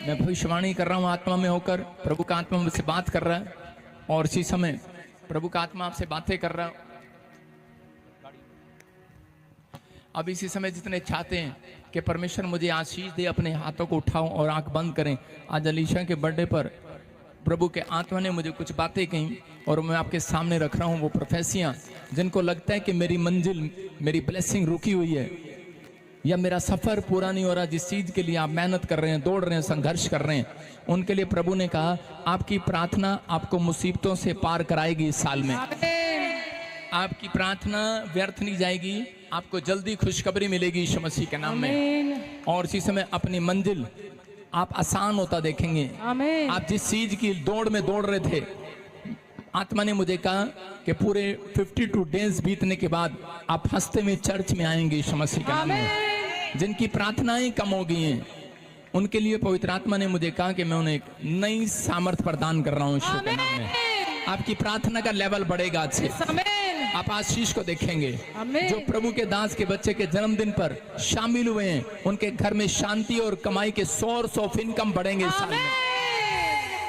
मैं भविष्यवाणी कर रहा हूँ आत्मा में होकर, प्रभु का आत्मा मुझसे बात कर रहा है और इसी समय प्रभु का आत्मा आपसे बातें कर रहा है। अब इसी समय जितने चाहते हैं कि परमेश्वर मुझे आशीष दे, अपने हाथों को उठाओ और आंख बंद करें। आज अलीशा के बर्थडे पर प्रभु के आत्मा ने मुझे कुछ बातें कही और मैं आपके सामने रख रहा हूं वो प्रोफेसियां जिनको लगता है कि मेरी मंजिल, मेरी ब्लेसिंग रुकी हुई है या मेरा सफर पूरा नहीं हो रहा। जिस चीज के लिए आप मेहनत कर रहे हैं, दौड़ रहे हैं, संघर्ष कर रहे हैं, उनके लिए प्रभु ने कहा आपकी प्रार्थना आपको मुसीबतों से पार कराएगी। इस साल में आपकी प्रार्थना व्यर्थ नहीं जाएगी, आपको जल्दी खुशखबरी मिलेगी यीशु मसीह के नाम में। और इसी समय अपनी मंजिल आप आसान होता देखेंगे। आप जिस चीज की दौड़ में दौड़ रहे थे, आत्मा ने मुझे कहा कि पूरे 52 डेज बीतने के बाद आप हंसते में चर्च में आएंगे यीशु मसीह के नाम में। जिनकी प्रार्थनाएं कम हो गई हैं उनके लिए पवित्र आत्मा ने मुझे कहा कि मैं उन्हें एक नई सामर्थ प्रदान कर रहा हूं यीशु के नाम में। आपकी प्रार्थना का लेवल बढ़ेगा आज से, आप आशीष को देखेंगे। जो प्रभु के दास के बच्चे के जन्मदिन पर शामिल हुए हैं उनके घर में शांति और कमाई के सोर्स ऑफ इनकम बढ़ेंगे इस साल में।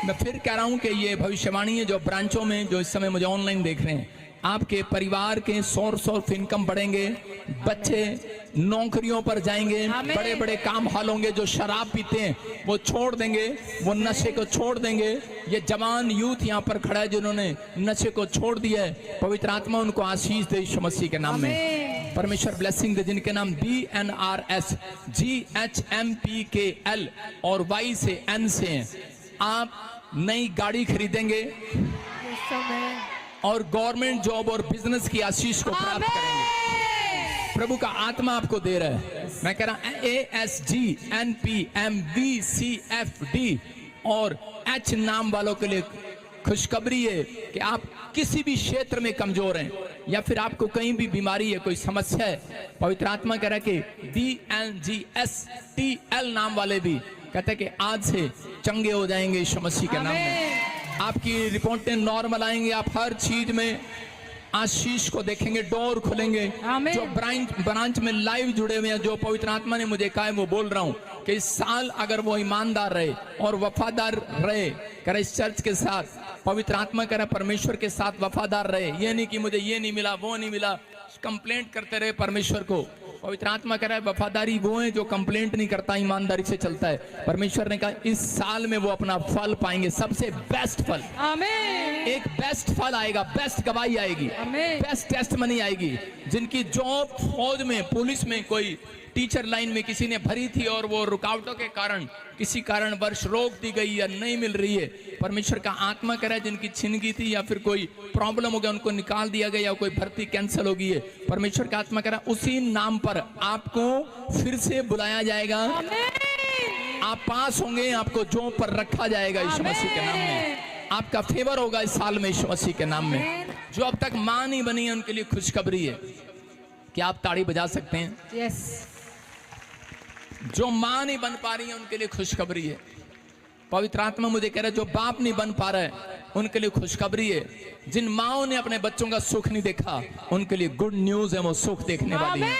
मैं फिर कह रहा हूं कि ये भविष्यवाणी है जो ब्रांचों में जो इस समय मुझे ऑनलाइन देख रहे हैं, आपके परिवार के सोर्स ऑफ इनकम बढ़ेंगे, बच्चे नौकरियों पर जाएंगे, बड़े बड़े काम हाल होंगे। जो शराब पीते हैं वो छोड़ देंगे, वो नशे को छोड़ देंगे। ये जवान यूथ यहाँ पर खड़ा है जिन्होंने नशे को छोड़ दिया है, पवित्र आत्मा उनको आशीष दे यीशु मसीह के नाम में। परमेश्वर ब्लेसिंग दे जिनके नाम BNRS GHMPKL और Y से N से हैं। आप नई गाड़ी खरीदेंगे और गवर्नमेंट जॉब और बिजनेस की आशीष को प्राप्त करेंगे। प्रभु का आत्मा आपको दे रहा है। मैं कह रहा हूं ASGNPMVCFD और H नाम वालों के लिए खुशखबरी है कि आप किसी भी क्षेत्र में कमजोर हैं या फिर आपको कहीं भी बीमारी है, कोई समस्या है, पवित्र आत्मा कह रहा है कि DNGSTL नाम वाले भी कहते हैं कि आज से चंगे हो जाएंगे यीशु मसीह के नाम में। आपकी रिपोर्टें नॉर्मल आएंगे, आप हर चीज में आशीष को देखेंगे, डोर खुलेंगे। जो ब्रांच में लाइव जुड़े हुए हैं, जो पवित्र आत्मा ने मुझे कहा है वो बोल रहा हूं कि इस साल अगर वो ईमानदार रहे और वफादार रहे, करे इस चर्च के साथ, पवित्र आत्मा कह रहा परमेश्वर के साथ वफादार रहे। ये नहीं कि मुझे ये नहीं मिला, वो नहीं मिला, कंप्लेंट करते रहे परमेश्वर को। पवित्र आत्मा कह रहा है वफादारी वो है जो कंप्लेंट नहीं करता, ईमानदारी से चलता है। परमेश्वर ने कहा इस साल में वो अपना फल पाएंगे, सबसे बेस्ट फल। आमीन। एक बेस्ट फल आएगा, बेस्ट गवाही आएगी, बेस्ट टेस्टमनी आएगी। जिनकी जॉब फौज में, पुलिस में, कोई टीचर लाइन में किसी ने भरी थी और वो रुकावटों के कारण किसी कारणवश रोक दी गई या नहीं मिल रही है, परमेश्वर का आत्मा कह रहा है जिनकी छिन गई थी या फिर कोई प्रॉब्लम हो गया, उनको निकाल दिया गया या कोई भर्ती कैंसिल हो गई है, परमेश्वर का आत्मा कह रहा है उसी नाम पर आपको फिर से बुलाया जाएगा। आप पास होंगे, आपको जॉब पर रखा जाएगा यीशु मसीह के नाम में। आपका फेवर होगा इस साल में यीशु मसीह के नाम में। जो अब तक मां नहीं बनी है उनके लिए खुशखबरी है। क्या आप ताड़ी बजा सकते हैं? यस। जो मां नहीं बन पा रही है उनके लिए खुशखबरी है। पवित्र आत्मा मुझे कह रहा है जो बाप नहीं बन पा रहा है उनके लिए खुशखबरी है। जिन माओं ने अपने बच्चों का सुख नहीं देखा उनके लिए गुड न्यूज है, वो सुख देखने वाली है।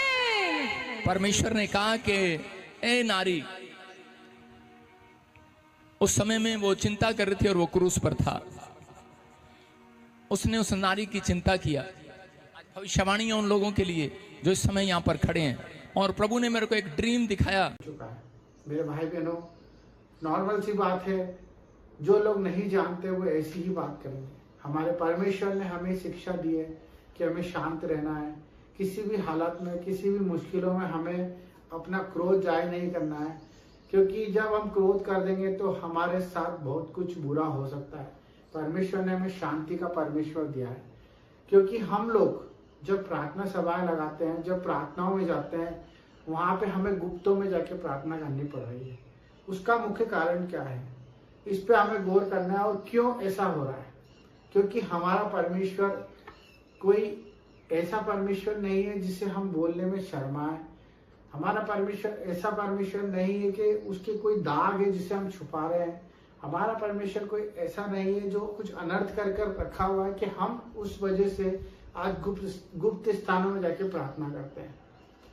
परमेश्वर ने कहा कि ए नारी, उस समय में वो चिंता कर रही थी और वो क्रूस पर था, उसने उस नारी की चिंता किया। भविष्यवाणी उन लोगों के लिए जो इस समय यहाँ पर खड़े हैं, और प्रभु ने मेरे को एक ड्रीम दिखाया। चुका है मेरे भाई बहनों, नॉर्मल सी बात है, जो लोग नहीं जानते वो ऐसी ही बात करेंगे। हमारे परमेश्वर ने हमें शिक्षा दी है कि हमें शांत रहना है, किसी भी हालत में, किसी भी मुश्किलों में हमें अपना क्रोध जाहिर नहीं करना है, क्योंकि जब हम क्रोध कर देंगे तो हमारे साथ बहुत कुछ बुरा हो सकता है। परमेश्वर ने हमें शांति का परमेश्वर दिया है, क्योंकि हम लोग जब प्रार्थना सभाएं लगाते हैं, जब प्रार्थनाओं में जाते हैं, वहां पे हमें गुप्तों में जाके प्रार्थना करनी पड़ रही है। उसका मुख्य कारण क्या है, इस पे हमें गौर करना है। और क्यों ऐसा हो रहा है? क्योंकि हमारा परमेश्वर कोई ऐसा परमेश्वर नहीं है जिसे हम बोलने में शर्माए। हमारा परमेश्वर ऐसा परमेश्वर नहीं है कि उसके कोई दाग है जिसे हम छुपा रहे हैं। हमारा परमेश्वर कोई ऐसा नहीं है जो कुछ अनर्थ कर कर रखा हुआ है कि हम उस वजह से आज गुप्त स्थानों में जाके प्रार्थना करते हैं।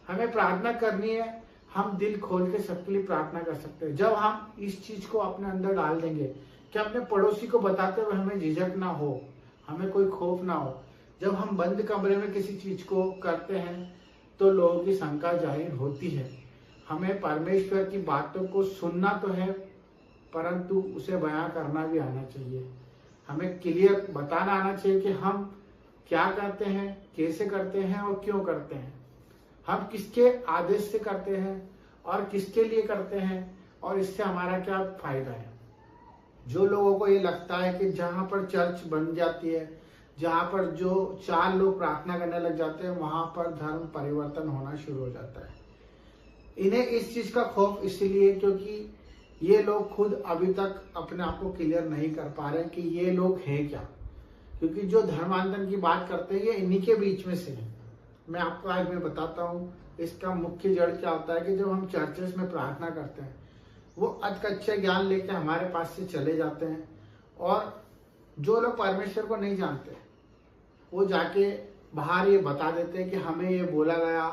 हमें प्रार्थना करनी है, हम दिल खोल के सबके लिए प्रार्थना कर सकते हैं। जब हम इस चीज को अपने अंदर डाल देंगे कि अपने पड़ोसी को बताते हुए हमें झिझक ना हो, हमें कोई खौफ ना हो। जब हम बंद कमरे में किसी चीज को करते हैं तो लोगों की शंका जाहिर होती है। हमें परमेश्वर की बातों को सुनना तो है, परंतु उसे बयां करना भी आना चाहिए। हमें क्लियर बताना आना चाहिए कि हम क्या करते हैं, कैसे करते हैं और क्यों करते हैं। हम किसके आदेश से करते हैं और किसके लिए करते हैं और इससे हमारा क्या फायदा है। जो लोगों को ये लगता है कि जहां पर चर्च बन जाती है, जहां पर जो 4 लोग प्रार्थना करने लग जाते हैं, वहां पर धर्म परिवर्तन होना शुरू हो जाता है। इन्हें इस चीज का खौफ इसलिए क्योंकि ये लोग खुद अभी तक अपने आप को क्लियर नहीं कर पा रहे कि ये लोग हैं क्या। क्योंकि जो धर्मांतरण की बात करते हैं ये इन्हीं के बीच में से है। मैं आपको आज मैं बताता हूँ इसका मुख्य जड़ क्या होता है कि जब हम चर्चेस में प्रार्थना करते हैं, वो अधकच्चे ज्ञान लेके हमारे पास से चले जाते हैं, और जो लोग परमेश्वर को नहीं जानते वो जाके बाहर ये बता देते हैं कि हमें ये बोला गया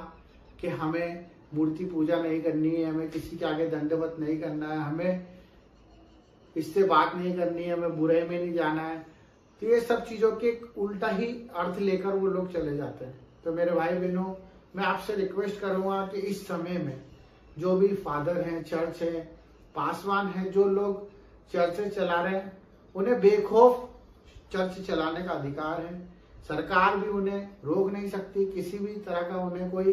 कि हमें मूर्ति पूजा नहीं करनी है, हमें किसी के आगे दंडवत नहीं करना है, हमें इससे बात नहीं करनी है, हमें बुराई में नहीं जाना है। तो ये सब चीजों के उल्टा ही अर्थ लेकर वो लोग चले जाते हैं। तो मेरे भाई बहनों, मैं आपसे रिक्वेस्ट करूंगा कि इस समय में जो भी फादर हैं, चर्च है, पासवान है, जो लोग चर्च चला रहे हैं, उन्हें बेखौफ चर्च चलाने का अधिकार है। सरकार भी उन्हें रोक नहीं सकती, किसी भी तरह का उन्हें कोई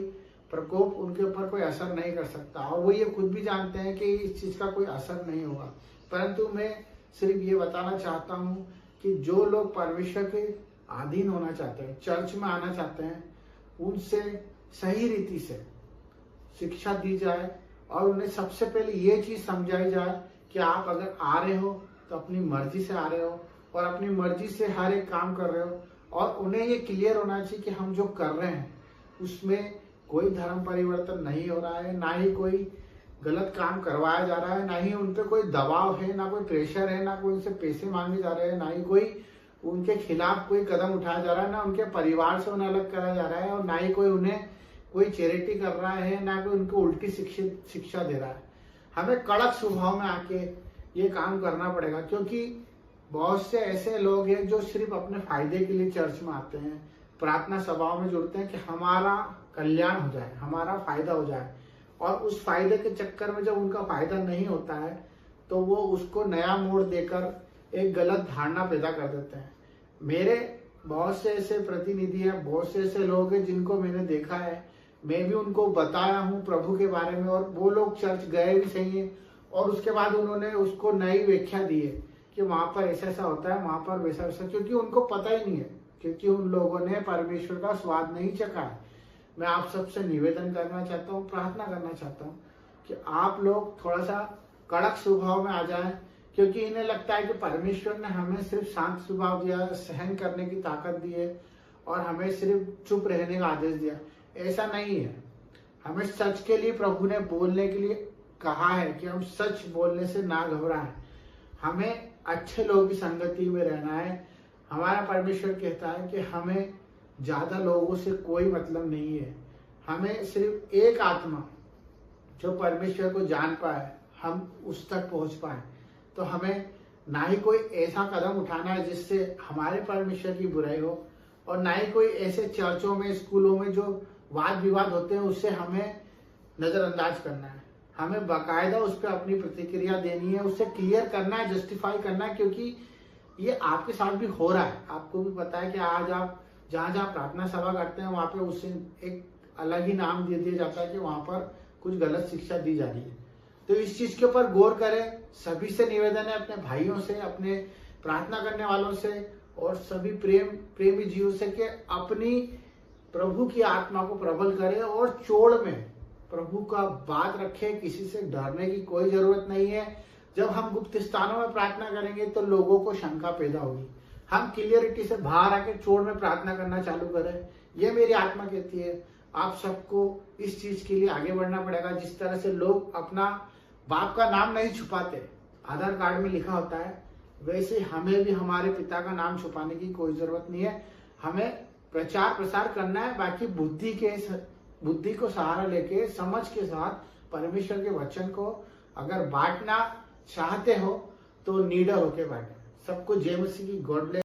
प्रकोप उनके ऊपर कोई असर नहीं कर सकता, और वो ये खुद भी जानते हैं कि इस चीज का कोई असर नहीं होगा। परंतु मैं सिर्फ ये बताना चाहता हूँ कि जो लोग परमेश्वर के अधीन होना चाहते हैं, चर्च में आना चाहते हैं, उनसे सही रीति से शिक्षा दी जाए और उन्हें सबसे पहले ये चीज समझाई जाए कि आप अगर आ रहे हो तो अपनी मर्जी से आ रहे हो और अपनी मर्जी से हर एक काम कर रहे हो, और उन्हें ये क्लियर होना चाहिए कि हम जो कर रहे हैं उसमें कोई धर्म परिवर्तन नहीं हो रहा है, ना ही कोई गलत काम करवाया जा रहा है, ना ही उन पे कोई दबाव है, ना कोई प्रेशर है, ना कोई उनसे पैसे मांगे जा रहे हैं, ना ही कोई उनके खिलाफ कोई कदम उठाया जा रहा है, ना उनके परिवार से उन्हें अलग करा जा रहा है, और ना ही कोई उन्हें कोई चैरिटी कर रहा है, ना कोई उनको उल्टी शिक्षा दे रहा है। हमें कड़क स्वभाव में आके ये काम करना पड़ेगा, क्योंकि बहुत से ऐसे लोग हैं जो सिर्फ अपने फायदे के लिए चर्च में आते हैं, प्रार्थना सभाओं में जुड़ते हैं कि हमारा कल्याण हो जाए, हमारा फायदा हो जाए, और उस फायदे के चक्कर में जब उनका फायदा नहीं होता है तो वो उसको नया मोड़ देकर एक गलत धारणा पैदा कर देते हैं। मेरे बहुत से ऐसे प्रतिनिधि हैं, बहुत से ऐसे लोग हैं जिनको मैंने देखा है, मैं भी उनको बताया हूँ प्रभु के बारे में, और वो लोग चर्च गए भी सही है और उसके बाद उन्होंने उसको नई व्याख्या दी है कि वहां पर ऐसा ऐसा होता है, वहां पर वैसा वैसा, क्योंकि उनको पता ही नहीं है, क्योंकि उन लोगों ने परमेश्वर का स्वाद नहीं चखा है। मैं आप सबसे निवेदन करना चाहता हूँ, प्रार्थना करना चाहता हूँ कि आप लोग थोड़ा सा कड़क स्वभाव में आ जाएं, क्योंकि इन्हें लगता है कि परमेश्वर ने हमें सिर्फ शांत स्वभाव दिया, सहन करने की ताकत दी है और हमें सिर्फ चुप रहने का आदेश दिया। ऐसा नहीं है। हमें सच के लिए प्रभु ने बोलने के लिए कहा है कि हम सच बोलने से ना घबराएं। हमें अच्छे लोगों की संगति में रहना है। हमारा परमेश्वर कहता है कि हमें ज्यादा लोगों से कोई मतलब नहीं है, हमें सिर्फ एक आत्मा जो परमेश्वर को जान पाए, हम उस तक पहुंच पाए। तो हमें ना ही कोई ऐसा कदम उठाना है जिससे हमारे परमेश्वर की बुराई हो, और ना ही कोई ऐसे चर्चों में, स्कूलों में जो वाद विवाद होते हैं उससे हमें नजरअंदाज करना है। हमें बाकायदा उस पर अपनी प्रतिक्रिया देनी है, उससे क्लियर करना है, जस्टिफाई करना है, क्योंकि ये आपके साथ भी हो रहा है। आपको भी पता है कि आज आप जहाँ जहाँ प्रार्थना सभा करते हैं वहां पे उससे एक अलग ही नाम दे दिया जाता है कि वहां पर कुछ गलत शिक्षा दी जा रही है। तो इस चीज के ऊपर गौर करें। सभी से निवेदन है, अपने भाइयों से, अपने प्रार्थना करने वालों से और सभी प्रेमी जीवों से कि अपनी प्रभु की आत्मा को प्रबल करें और चोड़ में प्रभु का बात रखें। किसी से डरने की कोई जरूरत नहीं है। जब हम गुप्त स्थानों में प्रार्थना करेंगे तो लोगों को शंका पैदा होगी। हम क्लियरिटी से बाहर आके चोड़ में प्रार्थना करना चालू करें। ये मेरी आत्मा कहती है। आप सबको इस चीज के लिए आगे बढ़ना पड़ेगा। जिस तरह से लोग अपना बाप का नाम नहीं छुपाते, आधार कार्ड में लिखा होता है, वैसे हमें भी हमारे पिता का नाम छुपाने की कोई जरूरत नहीं है। हमें प्रचार प्रसार करना है। बाकी बुद्धि को सहारा लेके समझ के साथ परमेश्वर के वचन को अगर बांटना चाहते हो तो नीडर होके बांटे। सबको जय मसीह की। God bless.